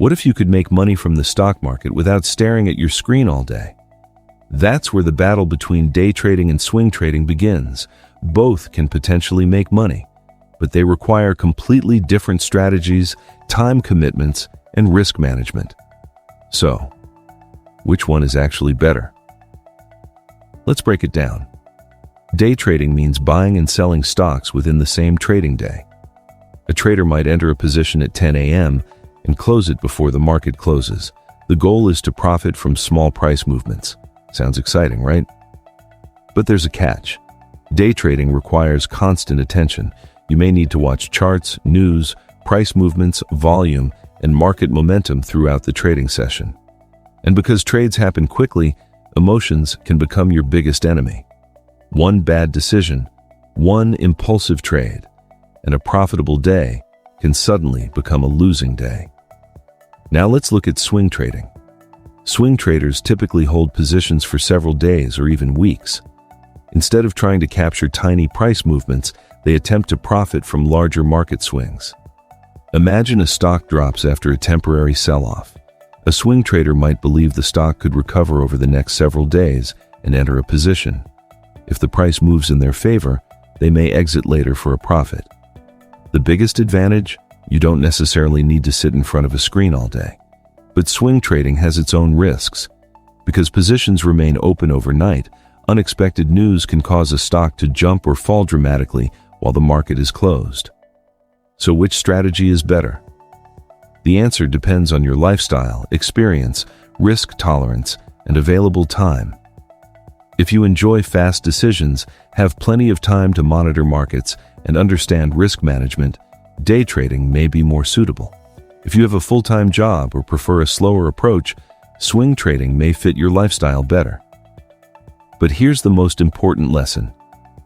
What if you could make money from the stock market without staring at your screen all day? That's where the battle between day trading and swing trading begins. Both can potentially make money, but they require completely different strategies, time commitments, and risk management. So, which one is actually better? Let's break it down. Day trading means buying and selling stocks within the same trading day. A trader might enter a position at 10 a.m. and close it before the market closes. The goal is to profit from small price movements. Sounds exciting, right? But there's a catch. Day trading requires constant attention. You may need to watch charts, news, price movements, volume, and market momentum throughout the trading session. And because trades happen quickly, emotions can become your biggest enemy. One bad decision, one impulsive trade, and a profitable day can suddenly become a losing day. Now let's look at swing trading. Swing traders typically hold positions for several days or even weeks. Instead of trying to capture tiny price movements, they attempt to profit from larger market swings. Imagine a stock drops after a temporary sell-off. A swing trader might believe the stock could recover over the next several days and enter a position. If the price moves in their favor, they may exit later for a profit. The biggest advantage? You don't necessarily need to sit in front of a screen all day. But swing trading has its own risks. Because positions remain open overnight, unexpected news can cause a stock to jump or fall dramatically while the market is closed. So which strategy is better? The answer depends on your lifestyle, experience, risk tolerance, and available time. If you enjoy fast decisions, have plenty of time to monitor markets, and understand risk management, day trading may be more suitable. If you have a full-time job or prefer a slower approach, swing trading may fit your lifestyle better. But here's the most important lesson.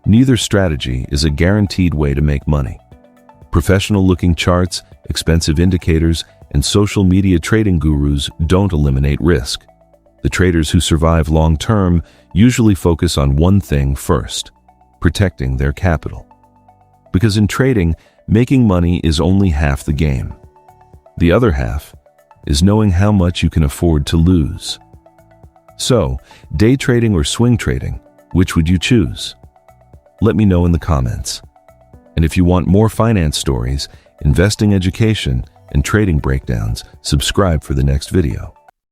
Neither strategy is a guaranteed way to make money. Professional-looking charts, expensive indicators, and social media trading gurus don't eliminate risk. The traders who survive long-term usually focus on one thing first: protecting their capital. Because in trading, making money is only half the game. The other half is knowing how much you can afford to lose. So, day trading or swing trading, which would you choose? Let me know in the comments. And if you want more finance stories, investing education, and trading breakdowns, subscribe for the next video.